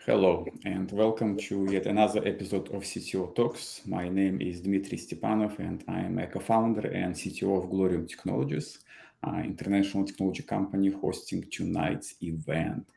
Hello and welcome to yet another episode of CTO Talks. My name is Dmitry Stepanov and I am a co-founder and CTO of Glorium Technologies, international technology company hosting tonight's event.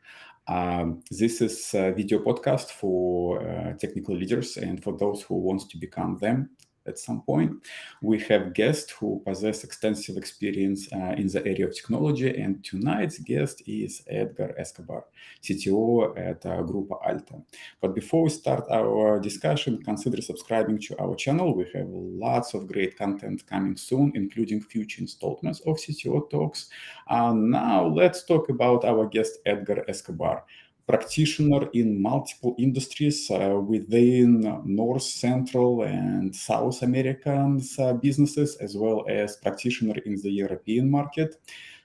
This is a video podcast for technical leaders and for those who want to become them at some point. We have guests who possess extensive experience in the area of technology, and tonight's guest is Edgar Escobar, CTO at Grupo ALTO. But before we start our discussion, consider subscribing to our channel. We have lots of great content coming soon, including future installments of CTO Talks. Now let's talk about our guest, Edgar Escobar, practitioner in multiple industries within North, Central, and South American businesses, as well as practitioner in the European market,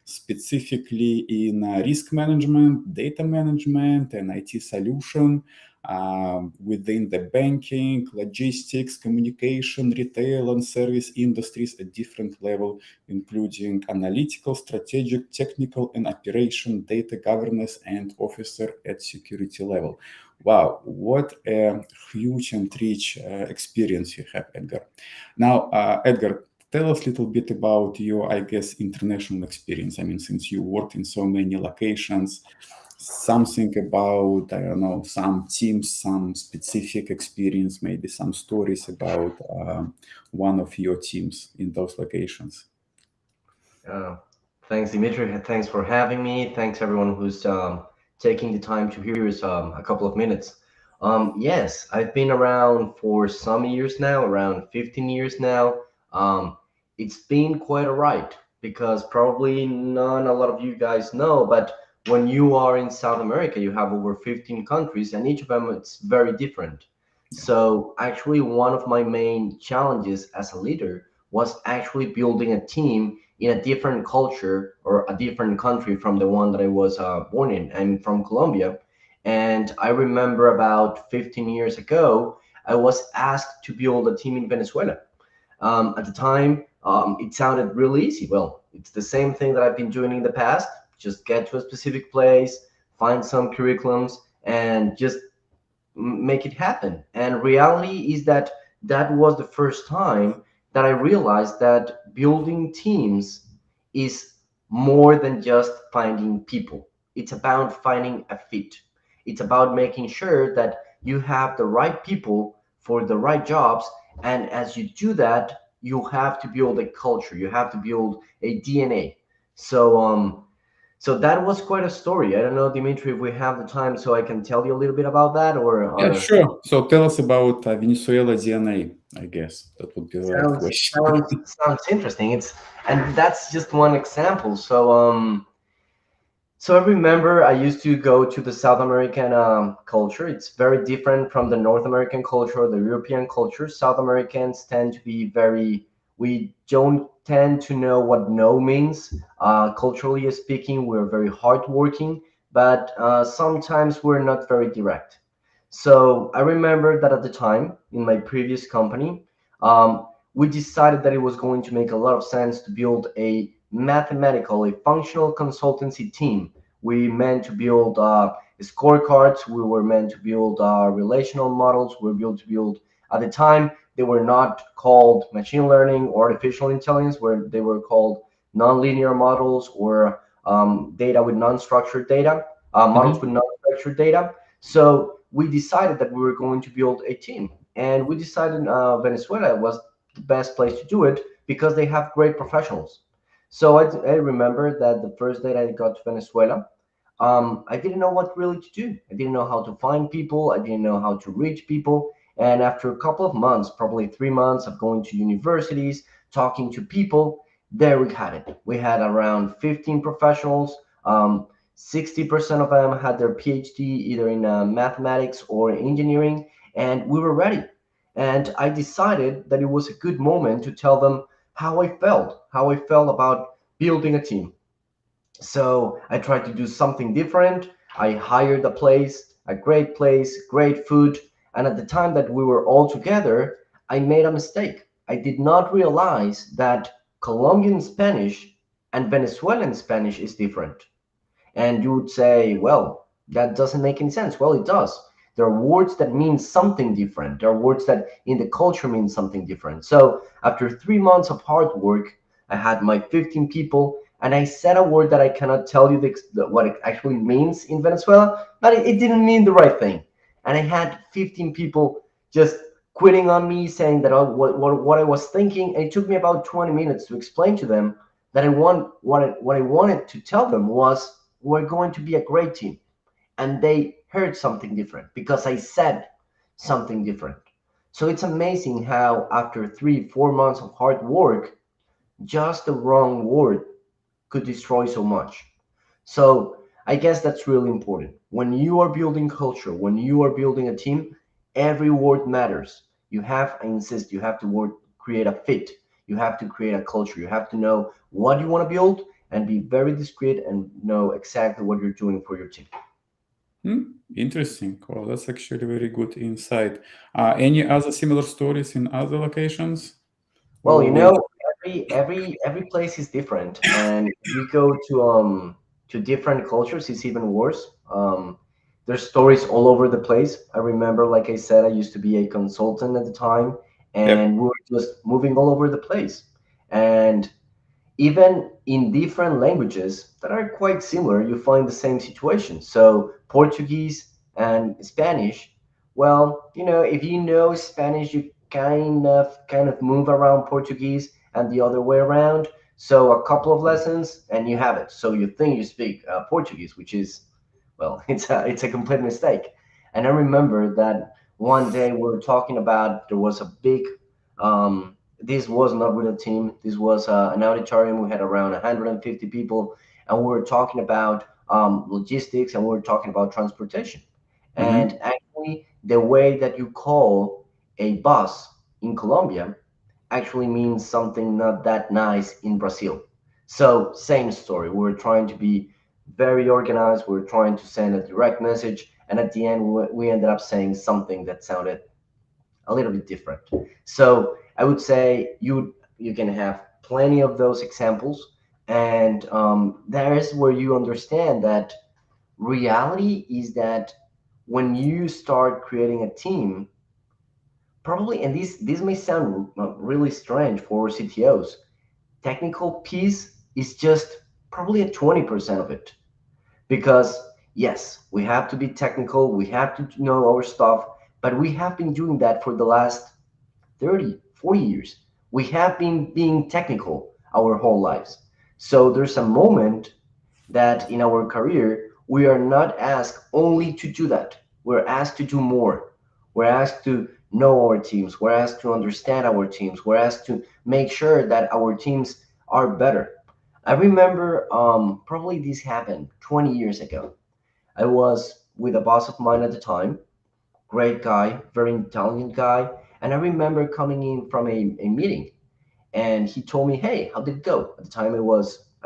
specifically in risk management, data management, and IT solution within the banking, logistics, communication, retail, and service industries at different level, including analytical, strategic, technical, and operation, data governance, and officer at security level. Wow, what a huge and rich experience you have, Edgar. Now, Edgar, tell us a little bit about your, I guess, international experience. I mean, since you worked in so many locations, something about, I don't know, some teams, some specific experience, maybe some stories about one of your teams in those locations. Uh, Thanks, Dimitri. Thanks for having me. Thanks, everyone who's taking the time to hear us a couple of minutes. Yes, I've been around for some years now, around 15 years now. It's been quite a ride because probably not a lot of you guys know, but when you are in South America, you have over 15 countries, and each of them it's very different. So actually, one of my main challenges as a leader was actually building a team in a different culture or a different country from the one that I was born in. I'm from Colombia. And I remember about 15 years ago, I was asked to build a team in Venezuela. At the time, it sounded really easy. Well, it's the same thing that I've been doing in the past. Just get to a specific place, find some curriculums, and just make it happen. And reality is that that was the first time that I realized that building teams is more than just finding people. It's about finding a fit. It's about making sure that you have the right people for the right jobs. And as you do that, you have to build a culture. You have to build a DNA. So that was quite a story. I don't know, Dimitri, if we have the time so I can tell you a little bit about that Yeah, or sure. So tell us about Venezuela DNA, I guess. That would be the right sounds question. sounds interesting. It's and that's just one example. So I remember I used to go to the South American culture. It's very different from the North American culture or the European culture. South Americans tend to be very, we don't tend to know what no means. Culturally speaking, we're very hardworking, but sometimes we're not very direct. So I remember that at the time in my previous company, we decided that it was going to make a lot of sense to build a mathematical, a functional consultancy team. We meant to build scorecards. We were meant to build relational models. We were built to build, at the time, they were not called machine learning or artificial intelligence, where they were called nonlinear models or data with non-structured data, models Mhm. with non-structured data. So we decided that we were going to build a team. And we decided Venezuela was the best place to do it because they have great professionals. So I remember that the first day I got to Venezuela, I didn't know what really to do. I didn't know how to find people. I didn't know how to reach people. And after a couple of months, probably 3 months of going to universities, talking to people, there we had it. We had around 15 professionals. 60% of them had their PhD either in mathematics or engineering, and we were ready. And I decided that it was a good moment to tell them how I felt about building a team. So I tried to do something different. I hired a great place, great food. And at the time that we were all together, I made a mistake. I did not realize that Colombian Spanish and Venezuelan Spanish is different. And you would say, well, that doesn't make any sense. Well, it does. There are words that mean something different. There are words that in the culture mean something different. So after 3 months of hard work, I had my 15 people, and I said a word that I cannot tell you what it actually means in Venezuela, but it didn't mean the right thing. And I had 15 people just quitting on me, saying that what I was thinking. And it took me about 20 minutes to explain to them that what I wanted to tell them was we're going to be a great team. And they heard something different because I said something different. So it's amazing how after 3, 4 months of hard work, just the wrong word could destroy so much. So I guess that's really important. When you are building culture, when you are building a team, every word matters. You have, I insist, you have to create a fit. You have to create a culture. You have to know what you want to build and be very discreet and know exactly what you're doing for your team. Interesting. Well, that's actually very good insight. Any other similar stories in other locations? Well, Or we every place is different, and if you go to different cultures, it's even worse. There's stories all over the place. I remember, like I said, I used to be a consultant at the time, Yep. and we were just moving all over the place. And even in different languages that are quite similar, you find the same situation. So Portuguese and Spanish, well, if you know Spanish, you kind of move around Portuguese and the other way around. So a couple of lessons and you have it. So you think you speak Portuguese, which is, well, it's a complete mistake. And I remember that one day we were talking about there was a big this was not with a team. This was an auditorium. We had around 150 people, and we were talking about logistics, and we were talking about transportation. Mm-hmm. And actually, the way that you call a bus in Colombia actually means something not that nice in Brazil. So, same story. We were trying to be very organized. We were trying to send a direct message, and at the end, we ended up saying something that sounded a little bit different. So I would say you can have plenty of those examples, and there is where you understand that reality is that when you start creating a team, probably, and this may sound really strange for CTOs, technical piece is just probably a 20% of it because yes, we have to be technical, we have to know our stuff, but we have been doing that for the last 30, 40 years. We have been being technical our whole lives. So there's a moment that in our career, we are not asked only to do that. We're asked to do more. We're asked to know our teams. We're asked to understand our teams. We're asked to make sure that our teams are better. I remember probably this happened 20 years ago. I was with a boss of mine at the time, great guy, very intelligent guy. And I remember coming in from a meeting and he told me, hey, how did it go? At the time, I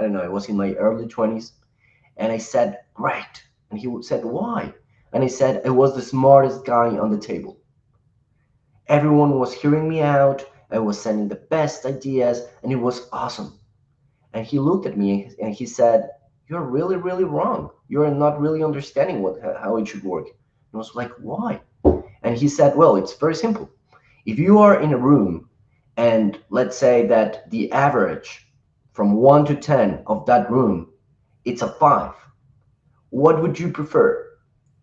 don't know, I was in my early 20s. And I said, great. And he said, why? And I said, I was the smartest guy on the table. Everyone was hearing me out. I was sending the best ideas, and it was awesome. And he looked at me and he said, you're really, really wrong. You're not really understanding how it should work. And I was like, why? And he said, well, it's very simple. If you are in a room and let's say that the average from 1 to 10 of that room, it's a 5, what would you prefer?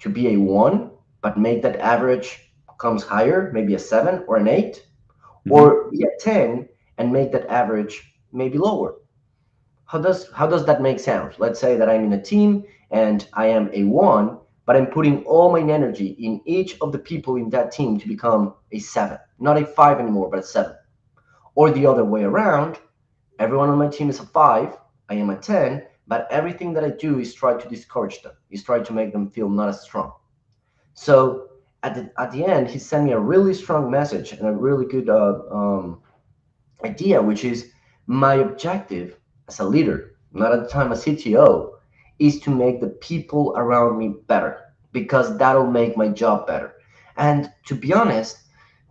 To be a 1, but make that average comes higher, maybe a 7 or an 8? Mm-hmm. Or be a 10 and make that average maybe lower? How does that make sense? Let's say that I'm in a team and I am a 1, but I'm putting all my energy in each of the people in that team to become a 7, not a 5 anymore, but a 7. Or the other way around, everyone on my team is a 5, I am a 10, but everything that I do is try to discourage them, is try to make them feel not as strong. So at the end, he sent me a really strong message and a really good idea, which is my objective as a leader, not at the time a CTO, is to make the people around me better because that'll make my job better. And to be honest,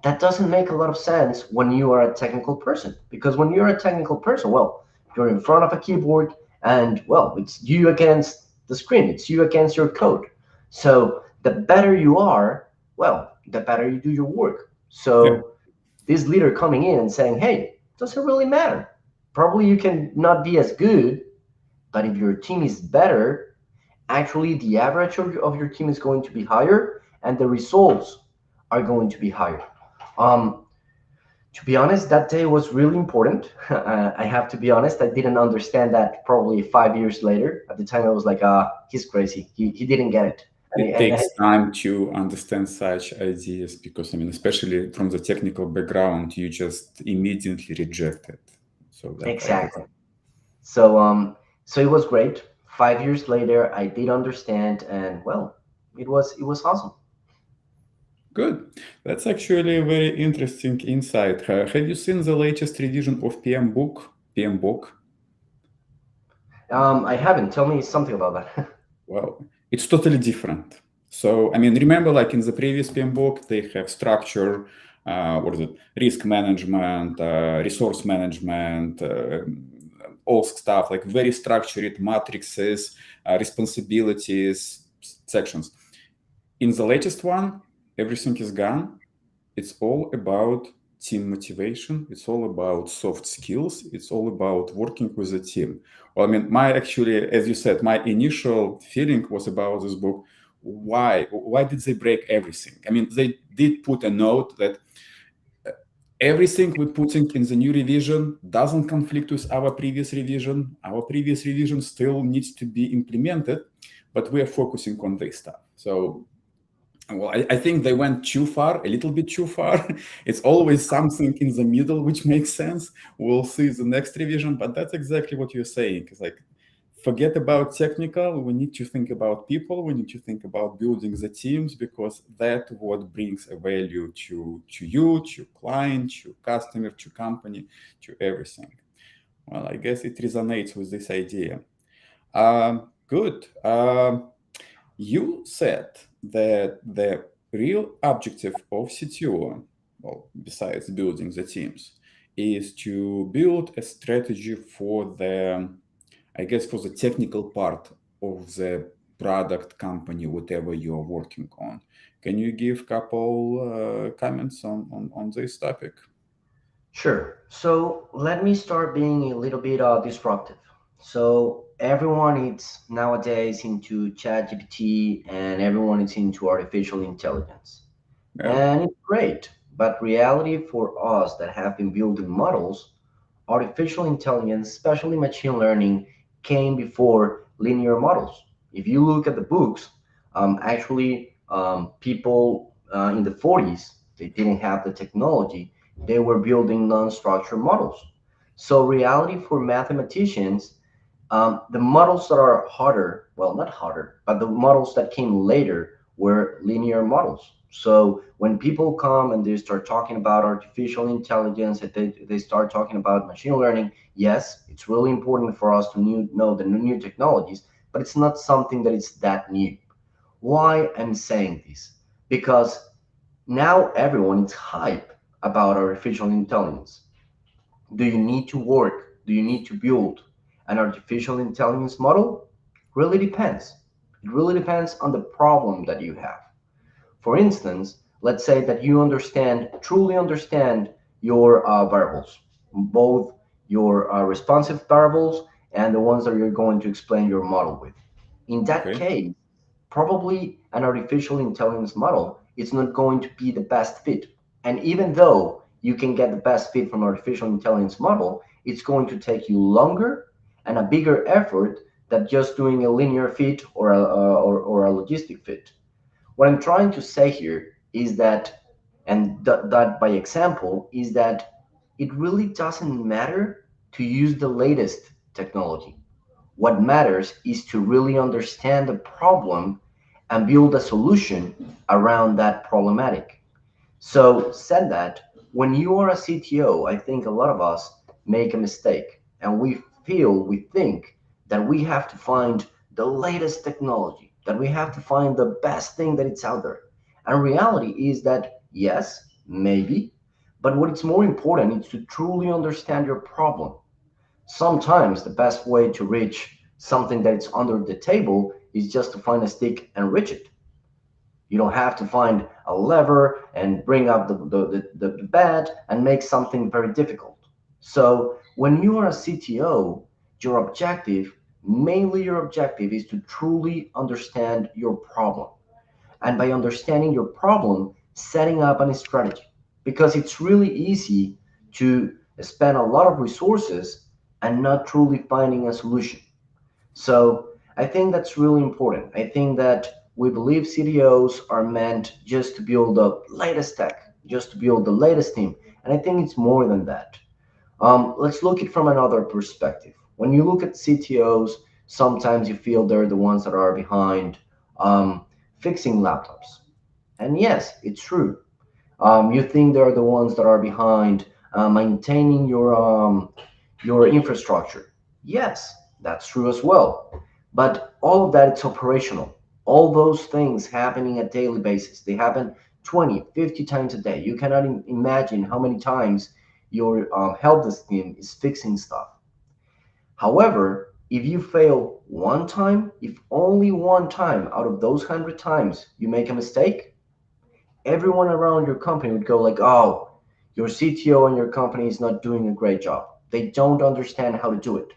that doesn't make a lot of sense when you are a technical person because when you're a technical person, well, you're in front of a keyboard and well, it's you against the screen, it's you against your code. So the better you are, well, the better you do your work. Yeah. So this leader coming in and saying, hey, doesn't really matter. Probably you can not be as good, but if your team is better, actually the average of your team is going to be higher and the results are going to be higher. Um, to be honest, that day was really important. I have to be honest, I didn't understand that probably 5 years later. At the time, I was like, he's crazy. He didn't get it. It takes time to understand such ideas because, I mean, especially from the technical background, you just immediately reject it. So that I guess. Exactly. So it was great. 5 years later, I did understand, and well, it was awesome. Good. That's actually a very interesting insight. Have you seen the latest revision of PM book, PM book? I haven't. Tell me something about that. Well, it's totally different. So, I mean, remember, like in the previous PM book, they have structure, what is it, risk management, resource management, all stuff, like very structured matrices, responsibilities, sections. In the latest one, everything is gone. It's all about team motivation. It's all about soft skills. It's all about working with a team. Well, I mean, my actually, as you said, my initial feeling was about this book. Why did they break everything? I mean, they did put a note that everything we're putting in the new revision doesn't conflict with our previous revision. Our previous revision still needs to be implemented, but we are focusing on this stuff. So well, I think they went too far, a little bit too far. It's always something in the middle which makes sense. We'll see the next revision, but that's exactly what you're saying. It's like, forget about technical. We need to think about people. We need to think about building the teams because that's what brings a value to you, to client, to customer, to company, to everything. Well, I guess it resonates with this idea. Good. You said that the real objective of CTO, well, besides building the teams, is to build a strategy for the, I guess, for the technical part of the product company, whatever you're working on. Can you give a couple comments on this topic? Sure. So let me start being a little bit disruptive. So everyone is nowadays into ChatGPT and everyone is into artificial intelligence. Yeah. And it's great, but reality for us that have been building models, artificial intelligence, especially machine learning, came before linear models. If you look at the books, people in the 40s, they didn't have the technology. They were building non-structured models. So reality for mathematicians, the models that are harder, well, not harder, but the models that came later were linear models. So when people come and they start talking about artificial intelligence, they start talking about machine learning, yes, it's really important for us to know the new technologies, but it's not something that is that new. Why I'm saying this? Because now everyone is hype about artificial intelligence. Do you need to work? Do you need to build an artificial intelligence model? Really depends. It really depends on the problem that you have. For instance, let's say that you truly understand your variables, both your responsive variables and the ones that you're going to explain your model with. In that Okay. case, probably an artificial intelligence model is not going to be the best fit. And even though you can get the best fit from artificial intelligence model, it's going to take you longer and a bigger effort than just doing a linear fit or a logistic fit. What I'm trying to say here is that, and that by example, is that it really doesn't matter to use the latest technology. What matters is to really understand the problem and build a solution around that problematic. So, said that, when you are a CTO, I think a lot of us make a mistake and we think that we have to find the latest technology, that we have to find the best thing that it's out there. And reality is that, yes, maybe, but what is more important is to truly understand your problem. Sometimes the best way to reach something that is under the table is just to find a stick and reach it. You don't have to find a lever and bring up the bed and make something very difficult. So when you are a CTO, mainly your objective is to truly understand your problem. And by understanding your problem, setting up a strategy. Because it's really easy to spend a lot of resources and not truly finding a solution. So I think that's really important. I think that we believe CTOs are meant just to build the latest tech, just to build the latest team. And I think it's more than that. Let's look at it from another perspective. When you look at CTOs, sometimes you feel they're the ones that are behind fixing laptops. And yes, it's true. You think they're the ones that are behind maintaining your infrastructure. Yes, that's true as well. But all of that, it's operational. All those things happening at daily basis. They happen 20, 50 times a day. You cannot imagine how many times your help desk team is fixing stuff. However, if you fail one time, if only one time out of those 100 times you make a mistake, everyone around your company would go like, "Oh, your CTO and your company is not doing a great job. They don't understand how to do it."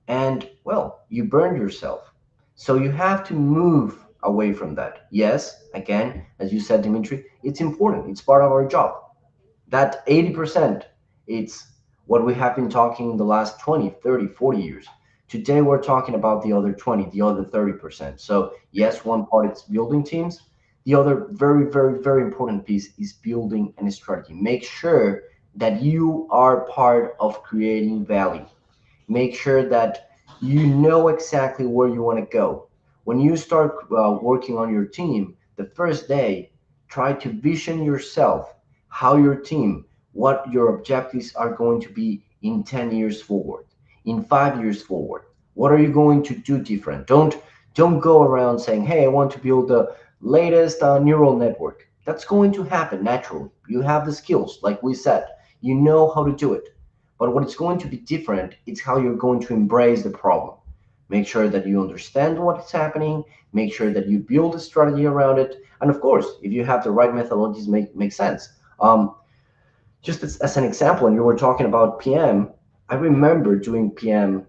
And well, you burned yourself. So you have to move away from that. Yes, again, as you said, Dimitri, it's important. It's part of our job. That 80%, it's what we have been talking the last 20, 30, 40 years. Today we're talking about the other 20, the other 30%. So yes, one part is building teams. The other very, very, very important piece is building a strategy. Make sure that you are part of creating value. Make sure that you know exactly where you want to go. When you start working on your team, the first day, try to vision yourself, how your team, what your objectives are going to be in 10 years forward, in 5 years forward. What are you going to do different? Don't go around saying, "Hey, I want to build the latest neural network." That's going to happen naturally. You have the skills, like we said. You know how to do it. But what is going to be different is how you're going to embrace the problem. Make sure that you understand what's happening, make sure that you build a strategy around it. And of course, if you have the right methodologies, make sense. Just as an example, when you were talking about PM, I remember doing PM,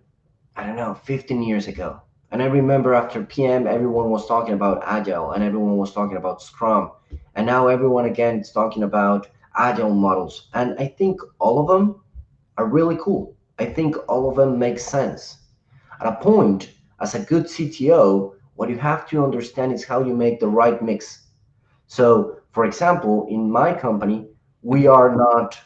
I don't know, 15 years ago. And I remember after PM, everyone was talking about Agile and everyone was talking about Scrum. And now everyone again is talking about Agile models. And I think all of them are really cool. I think all of them make sense. At a point, as a good CTO, what you have to understand is how you make the right mix. So, for example, in my company, we are not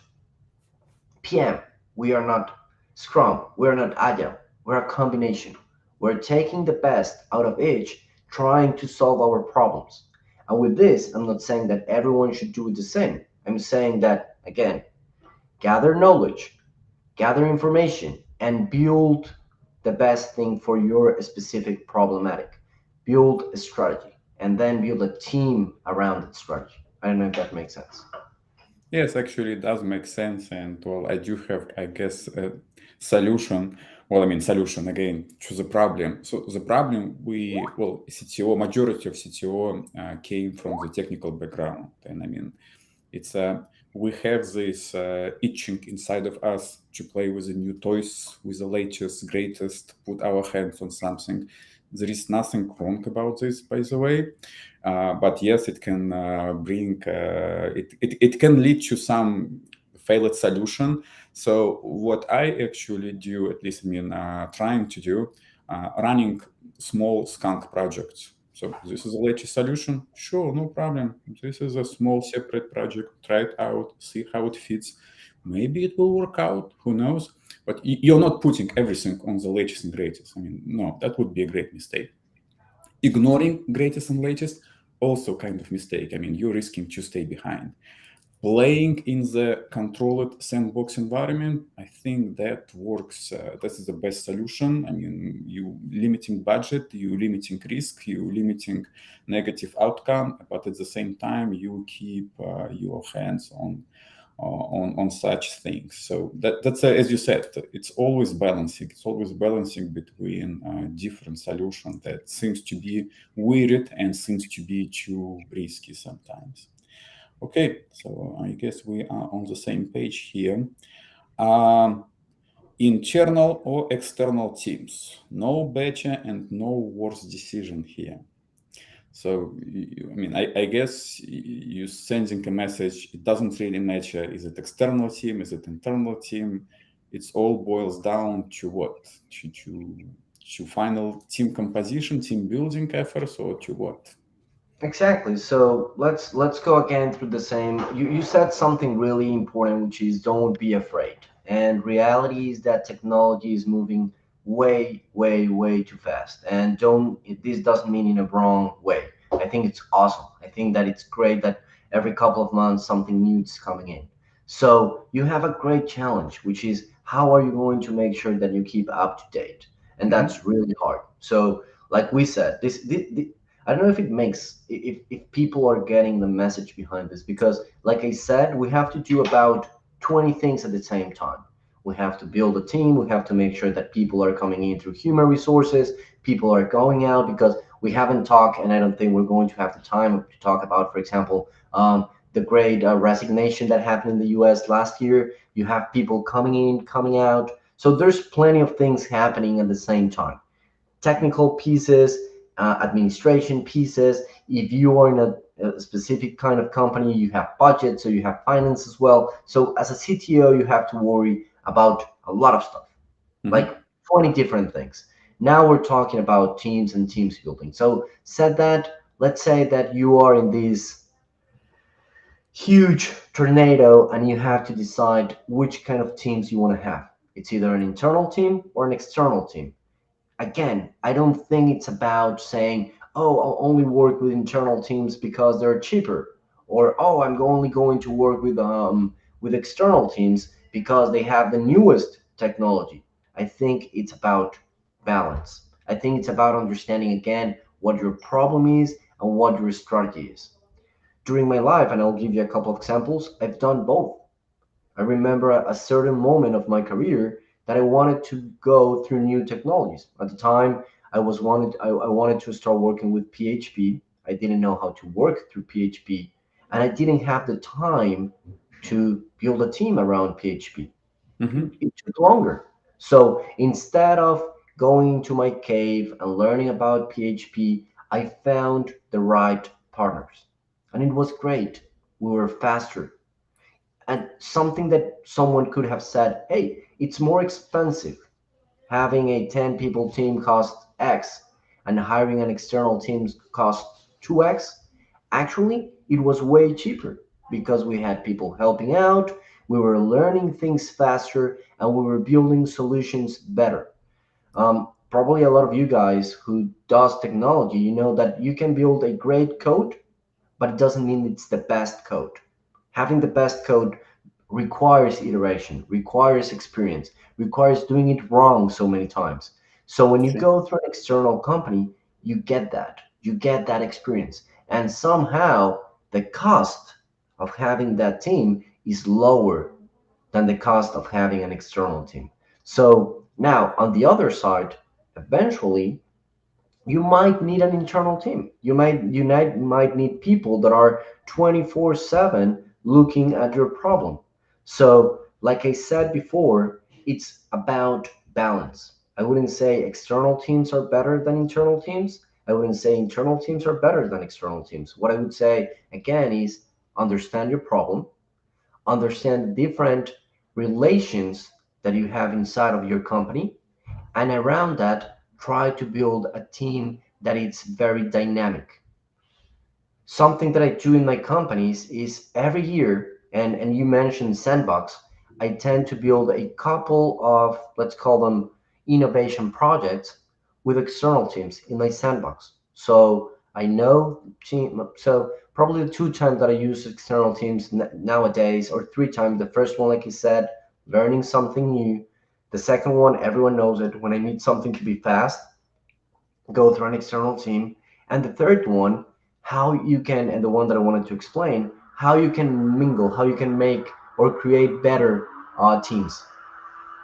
PM, we are not Scrum, we're not Agile, we're a combination. We're taking the best out of each, trying to solve our problems. And with this, I'm not saying that everyone should do it the same. I'm saying that, again, gather knowledge, gather information, and build the best thing for your specific problematic. Build a strategy, and then build a team around that strategy. I don't know if that makes sense. Yes, actually, it does make sense. And well, I do have, I guess, a solution. Well, I mean, solution again to the problem. So the problem CTO, majority of CTO came from the technical background. And I mean, it's we have this itching inside of us to play with the new toys, with the latest, greatest, put our hands on something. There is nothing wrong about this, by the way. But yes, it can bring it can lead to some failed solution. So what I actually do, at least I mean trying to do, running small skunk projects. So this is a latest solution. Sure, no problem. This is a small separate project. Try it out, see how it fits. Maybe it will work out. Who knows? But you're not putting everything on the latest and greatest. I mean, no, that would be a great mistake. Ignoring greatest and latest, also kind of mistake. I mean, you're risking to stay behind. Playing in the controlled sandbox environment, I think that works. That is the best solution. I mean, you limiting budget, you limiting risk, you limiting negative outcome, but at the same time, you keep your hands on such things. So that's as you said, it's always balancing. It's always balancing between different solutions that seems to be weird and seems to be too risky sometimes. Okay, so I guess we are on the same page here. Internal or external teams? No better and no worse decision here. So, I mean, I guess you sending a message, it doesn't really matter. Is it external team? Is it internal team? It's all boils down to what? To final team composition, team building efforts, or to what? Exactly. So let's go again through the same. You said something really important, which is don't be afraid. And reality is that technology is moving way, way, way too fast. And this doesn't mean in a wrong way. I think it's awesome. I think that it's great that every couple of months something new is coming in. So you have a great challenge, which is how are you going to make sure that you keep up to date? And Mm-hmm. that's really hard. So like we said, this I don't know if it makes if people are getting the message behind this because like I said, we have to do about 20 things at the same time. We have to build a team, we have to make sure that people are coming in through human resources, people are going out because we haven't talked and I don't think we're going to have the time to talk about, for example, the great resignation that happened in the US last year. You have people coming in, coming out. So there's plenty of things happening at the same time, technical pieces, administration pieces. If you are in a specific kind of company, you have budget, so you have finance as well. So as a CTO, you have to worry about a lot of stuff, Mm-hmm. like 20 different things. Now we're talking about teams and teams building. So said that, let's say that you are in this huge tornado and you have to decide which kind of teams you want to have. It's either an internal team or an external team. Again, I don't think it's about saying, oh, I'll only work with internal teams because they're cheaper, or oh, I'm only going to work with external teams because they have the newest technology. I think it's about balance. I think it's about understanding again what your problem is and what your strategy is. During my life, and I'll give you a couple of examples, I've done both. I remember a certain moment of my career that I wanted to go through new technologies. At the time, I wanted to start working with PHP. I didn't know how to work through PHP, and I didn't have the time to build a team around PHP. Mm-hmm. It took longer. So instead of going to my cave and learning about PHP, I found the right partners, and it was great. We were faster, and something that someone could have said, hey, it's more expensive having a 10 people team costs X and hiring an external team costs 2X. Actually, it was way cheaper because we had people helping out, we were learning things faster, and we were building solutions better. Probably a lot of you guys who does technology, you know that you can build a great code, but it doesn't mean it's the best code. Having the best code requires iteration, requires experience, requires doing it wrong so many times. So when you Sure. go through an external company, you get that. You get that experience. And somehow the cost of having that team is lower than the cost of having an external team. So now on the other side, eventually you might need an internal team. You might need people that are 24/7 looking at your problem. So, like I said before, it's about balance. I wouldn't say external teams are better than internal teams. I wouldn't say internal teams are better than external teams. What I would say again is understand your problem, understand the different relations that you have inside of your company, and around that try to build a team that is very dynamic. Something that I do in my companies is every year, and you mentioned sandbox, I tend to build a couple of, let's call them, innovation projects with external teams in my sandbox. So I know team, so probably the two times that I use external teams nowadays, or three times. The first one, like you said, learning something new. The second one, everyone knows it, when I need something to be fast, go through an external team. And the third one, how you can, and the one that I wanted to explain, how you can mingle, how you can make or create better teams.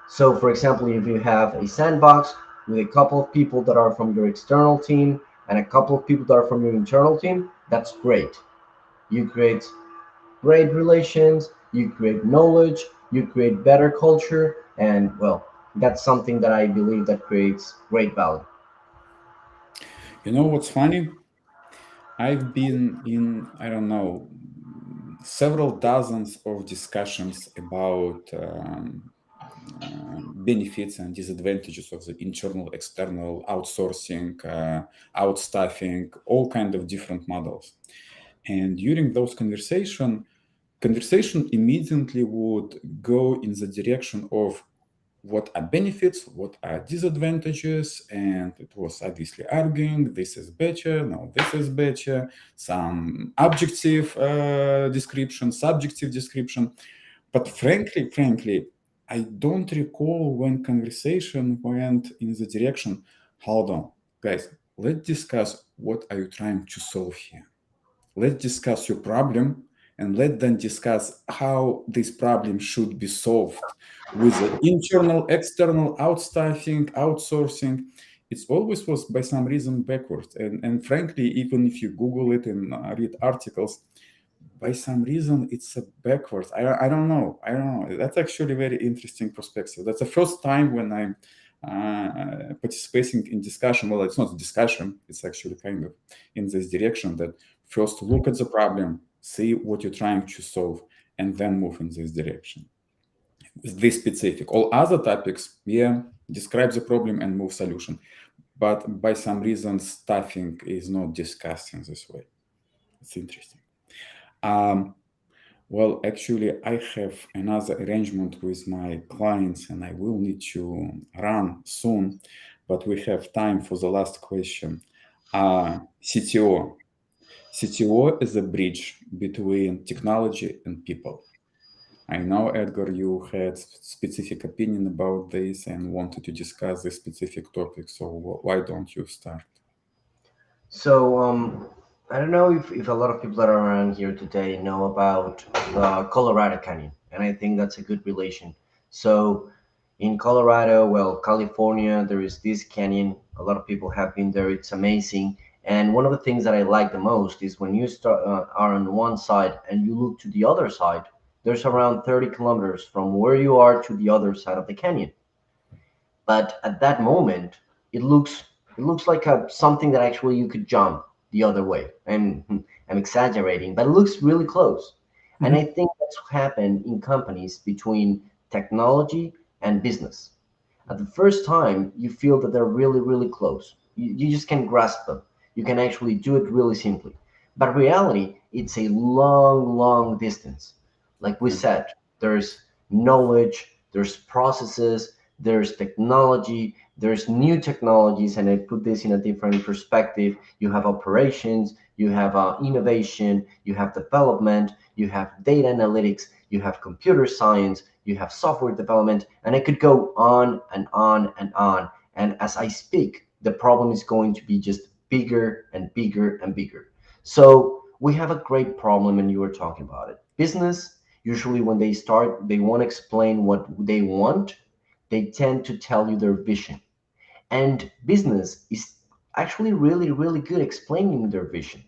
So, for example, if you have a sandbox with a couple of people that are from your external team and a couple of people that are from your internal team, that's great. You create great relations, you create knowledge, you create better culture, and well, that's something that I believe that creates great value. You know what's funny? I've been in, I don't know, several dozens of discussions about benefits and disadvantages of the internal, external, outsourcing, outstaffing, all kind of different models. And during those conversation immediately would go in the direction of what are benefits, what are disadvantages, and it was obviously arguing this is better, no, this is better, some objective description, subjective description. But frankly, I don't recall when conversation went in the direction, hold on, guys, let's discuss what are you trying to solve here. Let's discuss your problem and let them discuss how this problem should be solved with the internal, external, outstaffing, outsourcing. It always was by some reason backwards. And frankly, even if you Google it and read articles, by some reason it's a backwards. I don't know. I don't know. That's actually a very interesting perspective. That's the first time when I'm participating in discussion. Well, it's not a discussion. It's actually kind of in this direction that first look at the problem, see what you're trying to solve, and then move in this direction. This specific. All other topics, yeah, describe the problem and move solution. But by some reason, staffing is not discussed in this way. It's interesting. Um, Well, actually, I have another arrangement with my clients and I will need to run soon, but we have time for the last question. CTO. CTO is a bridge between technology and people. I know, Edgar, you had specific opinion about this and wanted to discuss this specific topic, so why don't you start? So, I don't know if a lot of people that are around here today know about the Colorado Canyon, and I think that's a good relation. So, in Colorado, well, California, there is this canyon. A lot of people have been there. It's amazing. And one of the things that I like the most is when you start are on one side and you look to the other side. There's around 30 kilometers from where you are to the other side of the canyon. But at that moment it looks like something that actually you could jump the other way. I'm exaggerating, but it looks really close. And I Mhm. think that's what happened in companies between technology and business. At the first time you feel that they're really really close, you just can grasp them, you can actually do it really simply. But reality, it's a long distance. Like we Yeah. said, there's knowledge, there's processes, there's technology, there's new technologies. And I put this in a different perspective: you have operations, you have innovation, you have development, you have data analytics, you have computer science, you have software development, and I could go on and on and on. And as I speak, the problem is going to be just bigger and bigger and bigger. So we have a great problem, and you were talking about it. Business, usually when they start, they want to explain what they want, they tend to tell you their vision. And business is actually really, really good explaining their vision.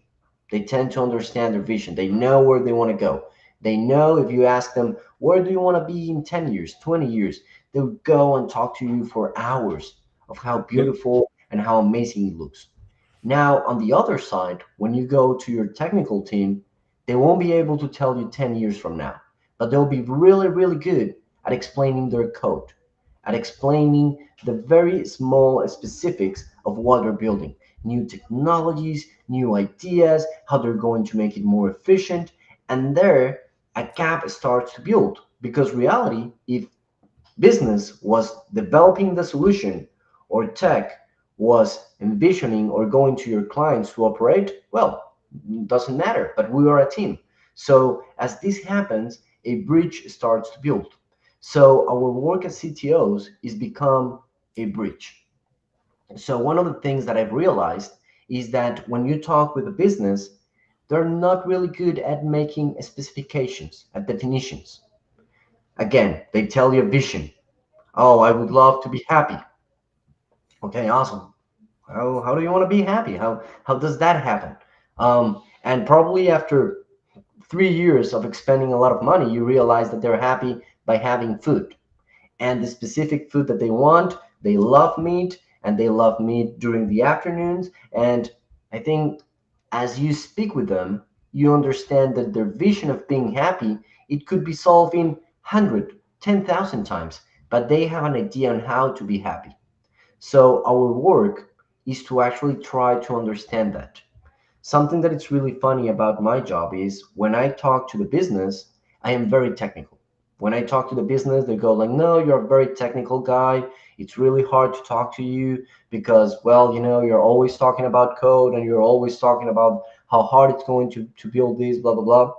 They tend to understand their vision. They know where they want to go. They know if you ask them, where do you want to be in 10 years, 20 years, they'll go and talk to you for hours of how Yeah. beautiful and how amazing it looks. Now, on the other side, when you go to your technical team, they won't be able to tell you 10 years from now, but they'll be really, really good at explaining their code, at explaining the very small specifics of what they're building, new technologies, new ideas, how they're going to make it more efficient. And there, a gap starts to build, because reality, if business was developing the solution or tech was envisioning or going to your clients to operate, well, it doesn't matter, but we are a team. So as this happens, a bridge starts to build. So our work as CTOs is become a bridge. So one of the things that I've realized is that when you talk with a business, they're not really good at making specifications, at definitions. Again, they tell you a vision. Oh, I would love to be happy. Okay, awesome. How do you want to be happy? How does that happen? And probably after 3 years of expending a lot of money, you realize that they're happy by having food and the specific food that they want. They love meat and they love meat during the afternoons. And I think as you speak with them, you understand that their vision of being happy, it could be solved in 100, 10,000 times, but they have an idea on how to be happy. So our work is to actually try to understand that. Something that is really funny about my job is when I talk to the business, I am very technical. When I talk to the business, they go like, "No, you're a very technical guy. It's really hard to talk to you because, well, you're always talking about code and you're always talking about how hard it's going to build this, blah, blah, blah."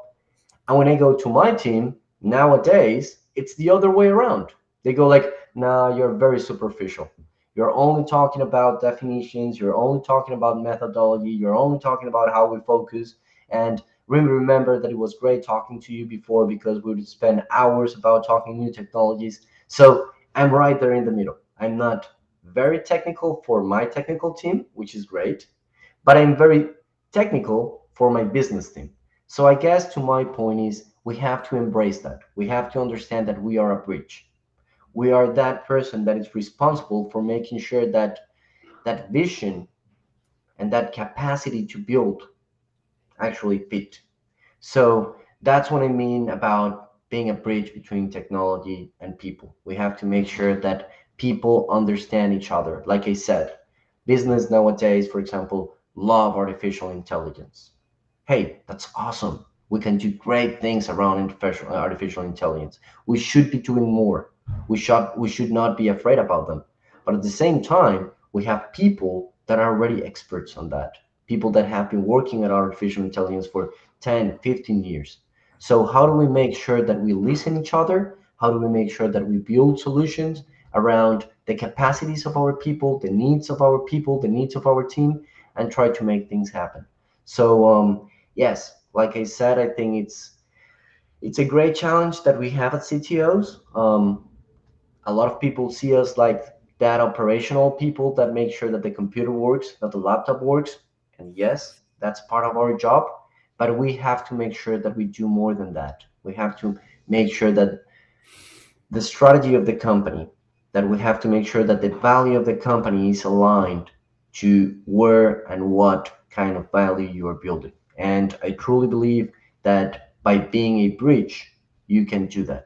And when I go to my team nowadays, it's the other way around. They go like, "Nah, you're very superficial. You're only talking about definitions. You're only talking about methodology. You're only talking about how we focus. And remember that it was great talking to you before because we would spend hours about talking new technologies." So I'm right there in the middle. I'm not very technical for my technical team, which is great, but I'm very technical for my business team. So I guess to my point is we have to embrace that. We have to understand that we are a bridge. We are that person that is responsible for making sure that that vision and that capacity to build actually fit. So that's what I mean about being a bridge between technology and people. We have to make sure that people understand each other. Like I said, business nowadays, for example, love artificial intelligence. Hey, that's awesome. We can do great things around artificial intelligence. We should be doing more. We should not be afraid about them. But at the same time, we have people that are already experts on that. People that have been working at artificial intelligence for 10, 15 years. So how do we make sure that we listen each other? How do we make sure that we build solutions around the capacities of our people, the needs of our people, the needs of our team, and try to make things happen? So yes, like I said, I think it's a great challenge that we have at CTOs. A lot of people see us like that operational people that make sure that the computer works, that the laptop works. And yes, that's part of our job, but we have to make sure that we do more than that. We have to make sure that the strategy of the company, that we have to make sure that the value of the company is aligned to where and what kind of value you are building. And I truly believe that by being a bridge, you can do that.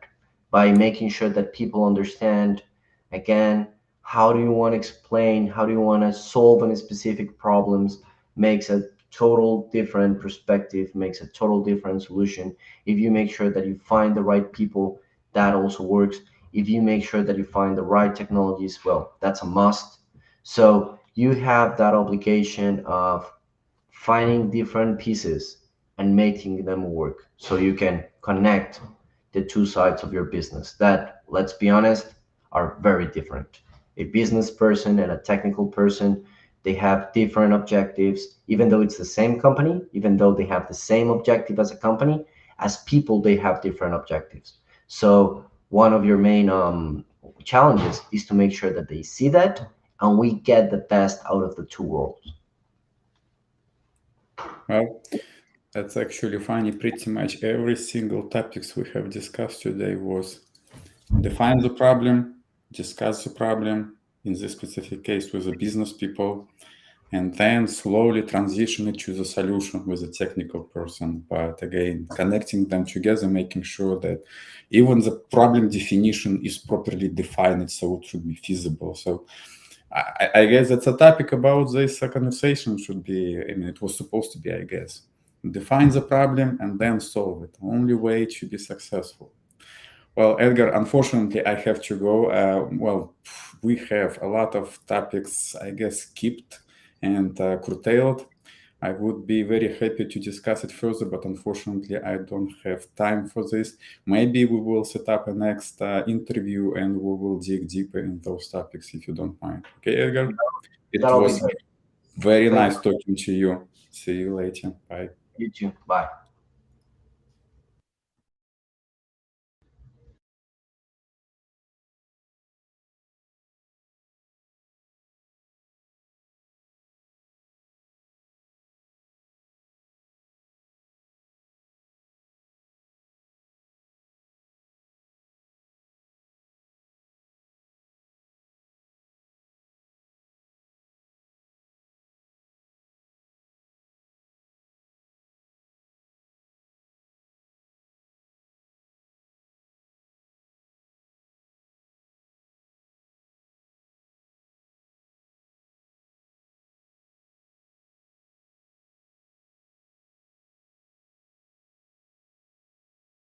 By making sure that people understand, again, how do you want to explain, how do you want to solve any specific problems, makes a total different perspective, makes a total different solution. If you make sure that you find the right people, that also works. If you make sure that you find the right technologies, well, that's a must. So you have that obligation of finding different pieces and making them work so you can connect the two sides of your business that, let's be honest, are very different. A business person and a technical person, they have different objectives. Even though it's the same company, even though they have the same objective as a company, as people they have different objectives. So one of your main challenges is to make sure that they see that and we get the best out of the two worlds. Well, that's actually funny. Pretty much every single topics we have discussed today was define the problem, discuss the problem, in this specific case with the business people, and then slowly transition it to the solution with a technical person. But again, connecting them together, making sure that even the problem definition is properly defined so it should be feasible. So I guess that's a topic about this conversation should be, I mean, it was supposed to be, I guess. Define the problem and then solve it. Only way to be successful. Well, Edgar, unfortunately, I have to go. Well, we have a lot of topics, I guess, skipped and curtailed. I would be very happy to discuss it further, but unfortunately, I don't have time for this. Maybe we will set up a next interview and we will dig deeper in those topics if you don't mind. Okay, Edgar? It That'll be was great. very Thank nice talking to you. See you later. Bye. you. You too. Bye.